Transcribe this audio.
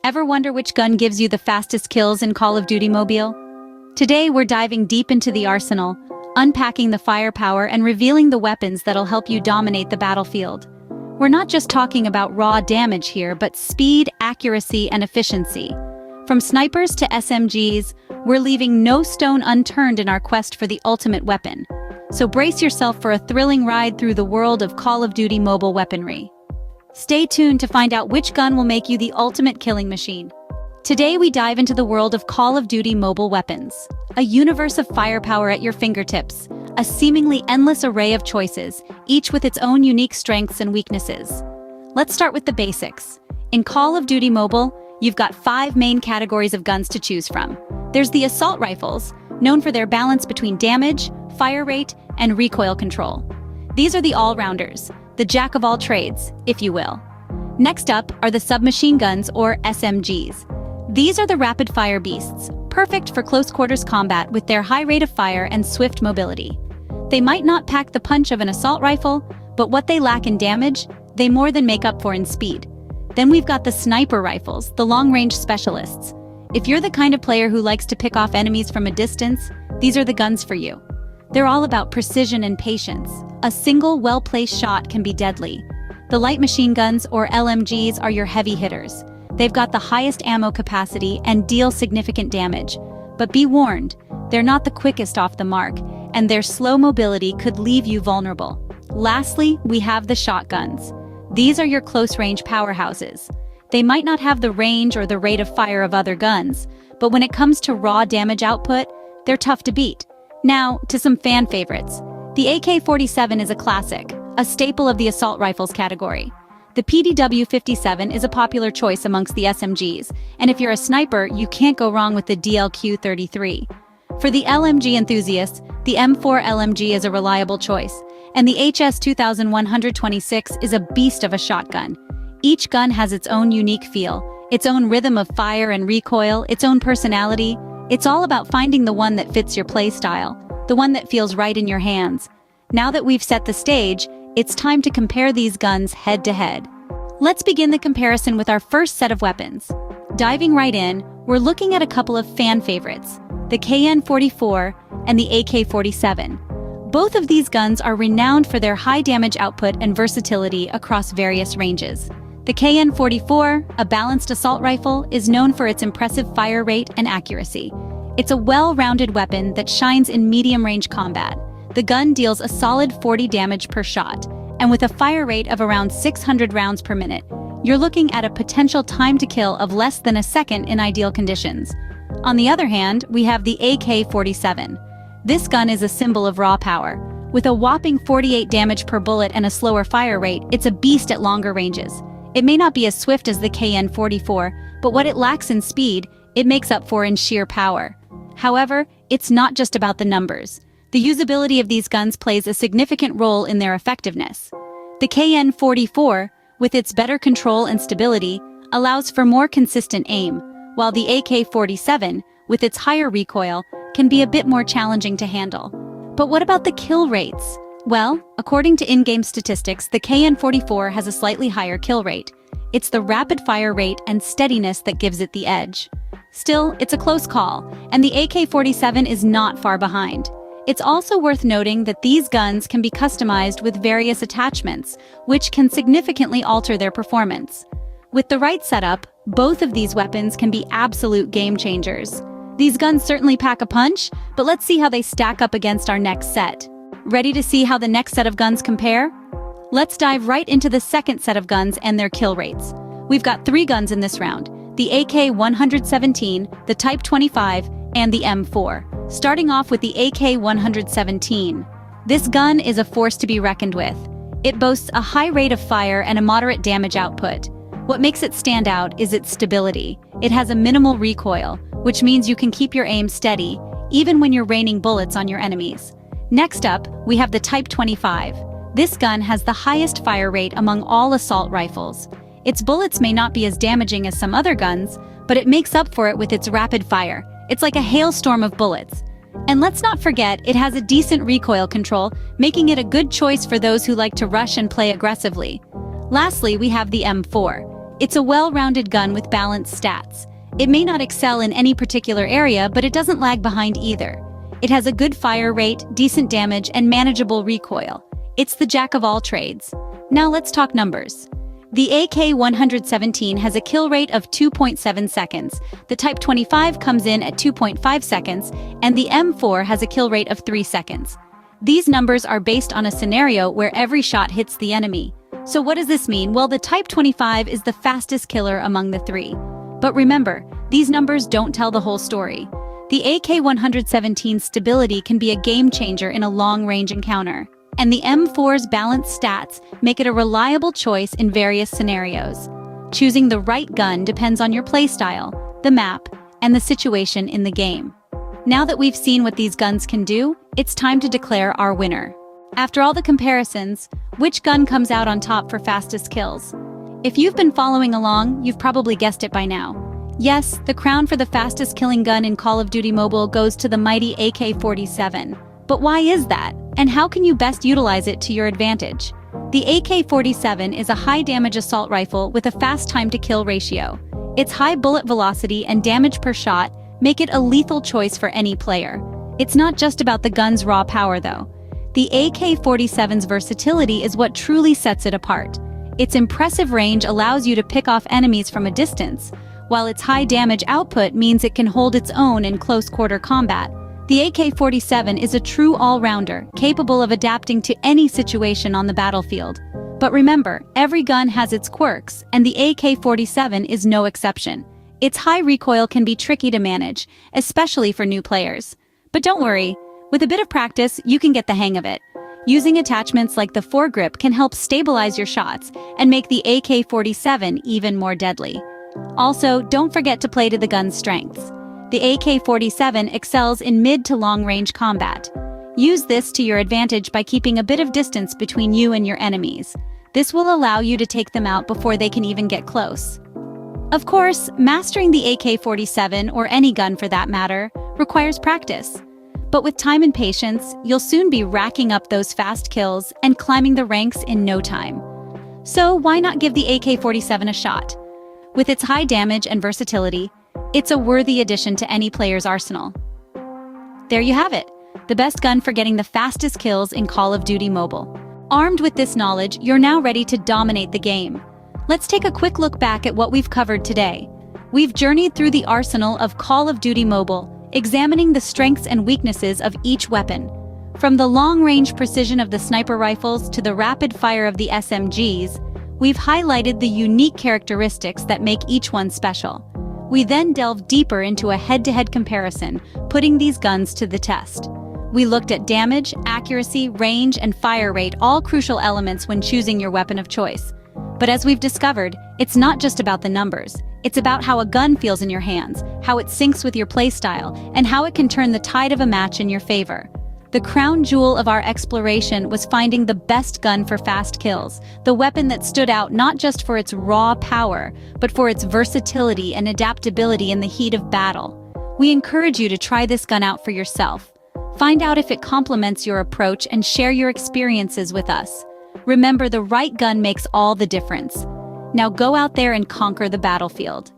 Ever wonder which gun gives you the fastest kills in Call of Duty Mobile? Today we're diving deep into the arsenal, unpacking the firepower and revealing the weapons that'll help you dominate the battlefield. We're not just talking about raw damage here, but speed, accuracy, and efficiency. From snipers to SMGs, we're leaving no stone unturned in our quest for the ultimate weapon. So brace yourself for a thrilling ride through the world of Call of Duty mobile weaponry. Stay tuned to find out which gun will make you the ultimate killing machine. Today we dive into the world of Call of Duty mobile weapons, a universe of firepower at your fingertips, a seemingly endless array of choices, each with its own unique strengths and weaknesses. Let's start with the basics. In Call of Duty Mobile, you've got 5 main categories of guns to choose from. There's the assault rifles, known for their balance between damage, fire rate, and recoil control. These are the all-rounders, the jack of all trades, if you will. Next up are the submachine guns, or SMGs. These are the rapid-fire beasts, perfect for close-quarters combat with their high rate of fire and swift mobility. They might not pack the punch of an assault rifle, but what they lack in damage, they more than make up for in speed. Then we've got the sniper rifles, the long-range specialists. If you're the kind of player who likes to pick off enemies from a distance, these are the guns for you. They're all about precision and patience. A single, well-placed shot can be deadly. The light machine guns, or LMGs, are your heavy hitters. They've got the highest ammo capacity and deal significant damage. But be warned, they're not the quickest off the mark, and their slow mobility could leave you vulnerable. Lastly, we have the shotguns. These are your close-range powerhouses. They might not have the range or the rate of fire of other guns, but when it comes to raw damage output, they're tough to beat. Now, to some fan favorites. The AK-47 is a classic, a staple of the assault rifles category. The PDW-57 is a popular choice amongst the SMGs, and if you're a sniper, you can't go wrong with the DLQ-33. For the LMG enthusiasts, the M4 LMG is a reliable choice, and the HS-2126 is a beast of a shotgun. Each gun has its own unique feel, its own rhythm of fire and recoil, its own personality. It's all about finding the one that fits your playstyle, the one that feels right in your hands. Now that we've set the stage, it's time to compare these guns head-to-head. Let's begin the comparison with our first set of weapons. Diving right in, we're looking at a couple of fan favorites, the KN-44 and the AK-47. Both of these guns are renowned for their high damage output and versatility across various ranges. The KN-44, a balanced assault rifle, is known for its impressive fire rate and accuracy. It's a well-rounded weapon that shines in medium-range combat. The gun deals a solid 40 damage per shot, and with a fire rate of around 600 rounds per minute, you're looking at a potential time to kill of less than a second in ideal conditions. On the other hand, we have the AK-47. This gun is a symbol of raw power. With a whopping 48 damage per bullet and a slower fire rate, it's a beast at longer ranges. It may not be as swift as the KN-44, but what it lacks in speed, it makes up for in sheer power. However, it's not just about the numbers. The usability of these guns plays a significant role in their effectiveness. The KN-44, with its better control and stability, allows for more consistent aim, while the AK-47, with its higher recoil, can be a bit more challenging to handle. But what about the kill rates? Well, according to in-game statistics, the KN-44 has a slightly higher kill rate. It's the rapid fire rate and steadiness that gives it the edge. Still, it's a close call, and the AK-47 is not far behind. It's also worth noting that these guns can be customized with various attachments, which can significantly alter their performance. With the right setup, both of these weapons can be absolute game changers. These guns certainly pack a punch, but let's see how they stack up against our next set. Ready to see how the next set of guns compare? Let's dive right into the second set of guns and their kill rates. We've got 3 guns in this round: the AK-117, the Type 25, and the M4. Starting off with the AK-117. This gun is a force to be reckoned with. It boasts a high rate of fire and a moderate damage output. What makes it stand out is its stability. It has a minimal recoil, which means you can keep your aim steady, even when you're raining bullets on your enemies. Next up, we have the Type 25. This gun has the highest fire rate among all assault rifles. Its bullets may not be as damaging as some other guns, but it makes up for it with its rapid fire. It's like a hailstorm of bullets. And let's not forget, it has a decent recoil control, making it a good choice for those who like to rush and play aggressively. Lastly, we have the M4. It's a well-rounded gun with balanced stats. It may not excel in any particular area, but it doesn't lag behind either. It has a good fire rate, decent damage, and manageable recoil. It's the jack of all trades. Now let's talk numbers. The AK-117 has a kill rate of 2.7 seconds, the Type 25 comes in at 2.5 seconds, and the M4 has a kill rate of 3 seconds. These numbers are based on a scenario where every shot hits the enemy. So what does this mean? Well, the Type 25 is the fastest killer among the three. But remember, these numbers don't tell the whole story. The AK-117's stability can be a game changer in a long-range encounter, and the M4's balanced stats make it a reliable choice in various scenarios. Choosing the right gun depends on your playstyle, the map, and the situation in the game. Now that we've seen what these guns can do, it's time to declare our winner. After all the comparisons, which gun comes out on top for fastest kills? If you've been following along, you've probably guessed it by now. Yes, the crown for the fastest killing gun in Call of Duty Mobile goes to the mighty AK-47. But why is that? And how can you best utilize it to your advantage? The AK-47 is a high-damage assault rifle with a fast time-to-kill ratio. Its high bullet velocity and damage per shot make it a lethal choice for any player. It's not just about the gun's raw power, though. The AK-47's versatility is what truly sets it apart. Its impressive range allows you to pick off enemies from a distance, while its high damage output means it can hold its own in close-quarter combat. The AK-47 is a true all-rounder, capable of adapting to any situation on the battlefield. But remember, every gun has its quirks, and the AK-47 is no exception. Its high recoil can be tricky to manage, especially for new players. But don't worry, with a bit of practice, you can get the hang of it. Using attachments like the foregrip can help stabilize your shots and make the AK-47 even more deadly. Also, don't forget to play to the gun's strengths. The AK-47 excels in mid to long-range combat. Use this to your advantage by keeping a bit of distance between you and your enemies. This will allow you to take them out before they can even get close. Of course, mastering the AK-47, or any gun for that matter, requires practice. But with time and patience, you'll soon be racking up those fast kills and climbing the ranks in no time. So why not give the AK-47 a shot? With its high damage and versatility, it's a worthy addition to any player's arsenal. There you have it, the best gun for getting the fastest kills in Call of Duty Mobile. Armed with this knowledge, you're now ready to dominate the game. Let's take a quick look back at what we've covered today. We've journeyed through the arsenal of Call of Duty Mobile, examining the strengths and weaknesses of each weapon. From the long-range precision of the sniper rifles to the rapid fire of the SMGs, we've highlighted the unique characteristics that make each one special. We then delved deeper into a head-to-head comparison, putting these guns to the test. We looked at damage, accuracy, range, and fire rate, all crucial elements when choosing your weapon of choice. But as we've discovered, it's not just about the numbers. It's about how a gun feels in your hands, how it syncs with your playstyle, and how it can turn the tide of a match in your favor. The crown jewel of our exploration was finding the best gun for fast kills, the weapon that stood out not just for its raw power, but for its versatility and adaptability in the heat of battle. We encourage you to try this gun out for yourself. Find out if it complements your approach and share your experiences with us. Remember, the right gun makes all the difference. Now go out there and conquer the battlefield.